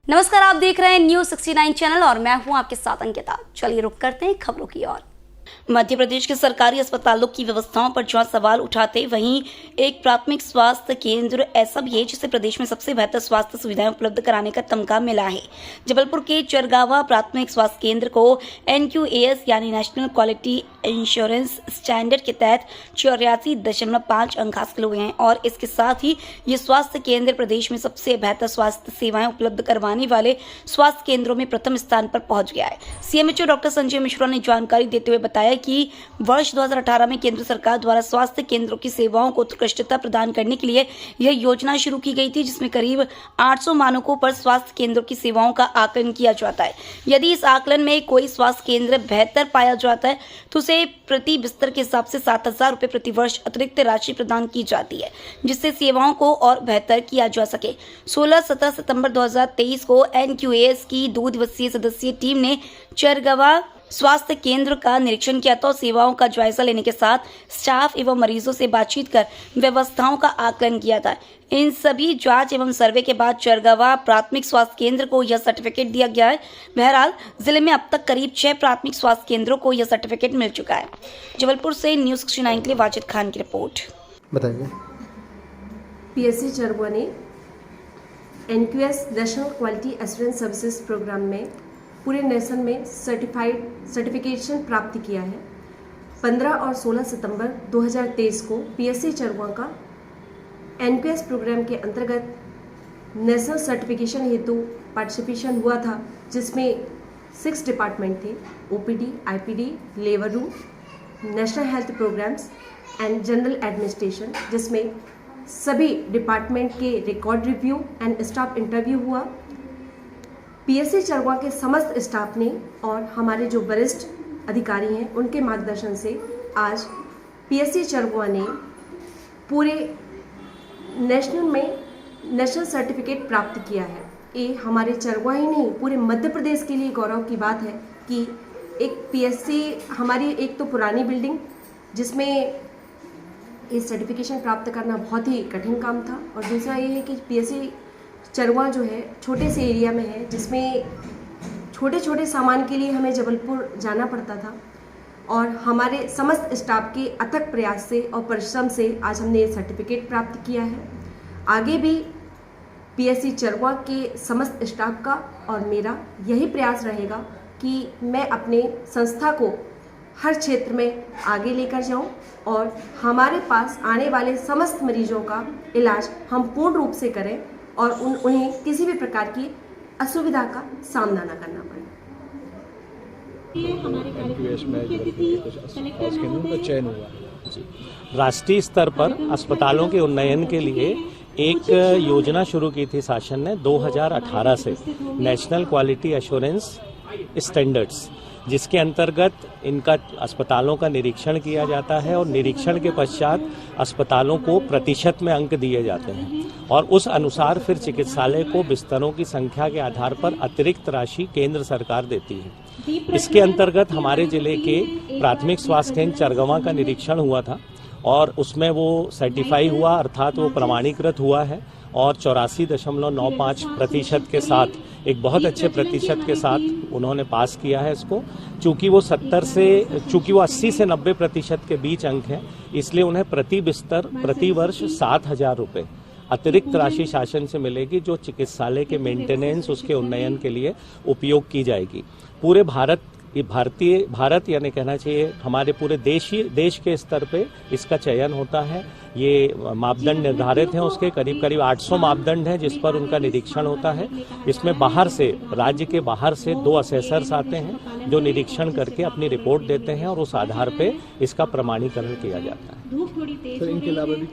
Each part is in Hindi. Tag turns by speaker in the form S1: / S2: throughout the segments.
S1: नमस्कार, आप देख रहे हैं न्यूज़ 69 चैनल और मैं हूं आपके साथ अंकिता। चलिए रुक करते हैं खबरों की ओर। मध्य प्रदेश के सरकारी अस्पतालों की व्यवस्थाओं पर जहां सवाल उठाते वहीं एक प्राथमिक स्वास्थ्य केंद्र ऐसा भी है जिसे प्रदेश में सबसे बेहतर स्वास्थ्य सुविधाएं उपलब्ध कराने का तमगा मिला है। जबलपुर के चरगावा प्राथमिक स्वास्थ्य केंद्र को NQAS यानी नेशनल क्वालिटी इंश्योरेंस स्टैंडर्ड के तहत 84.5 अंक हासिल हुए हैं और इसके साथ ही ये स्वास्थ्य केंद्र प्रदेश में सबसे बेहतर स्वास्थ्य सेवाएं उपलब्ध करवाने वाले स्वास्थ्य केंद्रों में प्रथम स्थान पर पहुंच गया है। CMHO डॉक्टर संजय मिश्रा ने जानकारी देते हुए बताया कि वर्ष 2018 में केंद्र सरकार द्वारा स्वास्थ्य केंद्रों की सेवाओं को उत्कृष्टता प्रदान करने के लिए यह योजना शुरू की गई थी, जिसमें करीब 800 मानकों पर स्वास्थ्य केंद्रों की सेवाओं का आकलन किया जाता है। यदि इस आकलन में कोई स्वास्थ्य केंद्र बेहतर पाया जाता है तो उसे प्रति बिस्तर के हिसाब से 7,000 रुपये प्रति वर्ष अतिरिक्त राशि प्रदान की जाती है, जिससे सेवाओं को और बेहतर किया जा सके। 16-17 सितंबर 2023 को NQAS की 2 दिवसीय सदस्यीय टीम ने चरगावा स्वास्थ्य केंद्र का निरीक्षण किया था और सेवाओं का जायजा लेने के साथ स्टाफ एवं मरीजों से बातचीत कर व्यवस्थाओं का आकलन किया था। इन सभी जांच एवं सर्वे के बाद चरगावा प्राथमिक स्वास्थ्य केंद्र को यह सर्टिफिकेट दिया गया है। बहरहाल जिले में अब तक करीब 6 प्राथमिक स्वास्थ्य केंद्रों को यह सर्टिफिकेट मिल चुका है। जबलपुर से न्यूज़ 69 के लिए वाजिद खान की रिपोर्ट।
S2: बताइए।
S3: PSC चरगावा ने NQAS national quality assurance services program में पूरे नेशन में सर्टिफिकेशन प्राप्त किया है। 15 और 16 सितंबर 2023 को PSC चरगावा का NQAS प्रोग्राम के अंतर्गत नेशनल सर्टिफिकेशन हेतु पार्टिसिपेशन हुआ था, जिसमें 6 डिपार्टमेंट थे: OPD, IPD, labour room, national health programs and general administration, जिसमें सभी डिपार्टमेंट के record review and staff interview हुआ। PSC चरगावा के समस्त स्टाफ ने और हमारे जो वरिष्ठ अधिकारी हैं उनके मार्गदर्शन से आज PSC चरगावा ने पूरे नेशनल सर्टिफिकेट प्राप्त किया है। ये हमारे चरगावा ही नहीं, पूरे मध्य प्रदेश के लिए गौरव की बात है कि एक PSC हमारी एक तो पुरानी बिल्डिंग जिसमें ये सर्टिफिकेशन प्राप्त करना बहुत ही कठिन काम था, और दूसरा ये है कि PSC चरगावा जो है छोटे से एरिया में है, जिसमें छोटे छोटे सामान के लिए हमें जबलपुर जाना पड़ता था, और हमारे समस्त स्टाफ के अथक प्रयास से और परिश्रम से आज हमने ये सर्टिफिकेट प्राप्त किया है। आगे भी PSC चरगावा के समस्त स्टाफ का और मेरा यही प्रयास रहेगा कि मैं अपने संस्था को हर क्षेत्र में आगे लेकर जाऊं और हमारे पास आने वाले समस्त मरीजों का इलाज हम पूर्ण रूप से करें और उन्हें किसी भी प्रकार की असुविधा का सामना न करना पड़े।
S4: NQAS में केंद्रों का चयन हुआ। राष्ट्रीय स्तर पर अस्पतालों के उन्नयन के लिए एक योजना शुरू की थी शासन ने 2018 से, नेशनल क्वालिटी एश्योरेंस स्टैंडर्ड्स, जिसके अंतर्गत इनका अस्पतालों का निरीक्षण किया जाता है और निरीक्षण के पश्चात अस्पतालों को प्रतिशत में अंक दिए जाते हैं और उस अनुसार फिर चिकित्सालय को बिस्तरों की संख्या के आधार पर अतिरिक्त राशि केंद्र सरकार देती है। इसके अंतर्गत हमारे जिले के प्राथमिक स्वास्थ्य केंद्र चरगावा का निरीक्षण हुआ था और उसमें वो सर्टिफाई हुआ, अर्थात वो प्रमाणीकृत हुआ है और 84.95% के साथ, एक बहुत अच्छे प्रतिशत के साथ उन्होंने पास किया है इसको। चूंकि वो 80 से 90% के बीच अंक हैं, इसलिए उन्हें प्रति बिस्तर प्रति वर्ष 7,000 रुपये अतिरिक्त राशि शासन से मिलेगी, जो चिकित्सालय के मेंटेनेंस, उसके उन्नयन के लिए उपयोग की जाएगी। पूरे भारत यानी कहना चाहिए हमारे पूरे देश के स्तर पे इसका चयन होता है। ये मापदंड निर्धारित हैं, उसके करीब 800 मापदंड हैं जिस पर उनका निरीक्षण होता है। इसमें बाहर से, राज्य के बाहर से 2 असेसर्स आते हैं जो निरीक्षण करके अपनी रिपोर्ट देते हैं और उस आधार पे इसका प्रमाणीकरण किया जाता है।
S2: इनके अलावा भी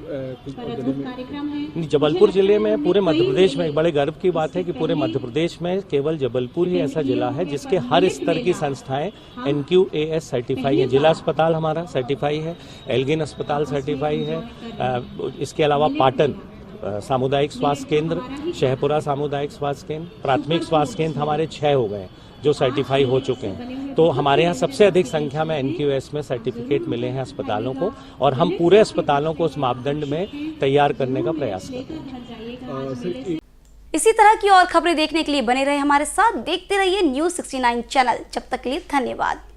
S4: जबलपुर जिले में, पूरे मध्य प्रदेश में एक बड़े गर्व की बात है कि पूरे मध्य प्रदेश में केवल जबलपुर ही ऐसा जिला है जिसके हर स्तर की संस्थाएं NQAS सर्टिफाई है। जिला अस्पताल हमारा सर्टिफाई है, एल्गिन अस्पताल सर्टिफाई है, इसके अलावा पाटन सामुदायिक स्वास्थ्य केंद्र, शहपुरा सामुदायिक स्वास्थ्य केंद्र, प्राथमिक स्वास्थ्य केंद्र हमारे 6 हो गए जो सर्टिफाई हो चुके हैं। तो हमारे यहाँ सबसे अधिक संख्या में NQAS में सर्टिफिकेट मिले हैं अस्पतालों को, और हम पूरे अस्पतालों को उस मापदंड में तैयार करने का प्रयास करते हैं।
S1: इसी तरह की और खबरें देखने के लिए बने रहे हमारे साथ, देखते रहिए News 69 चैनल। जब तक के लिए धन्यवाद।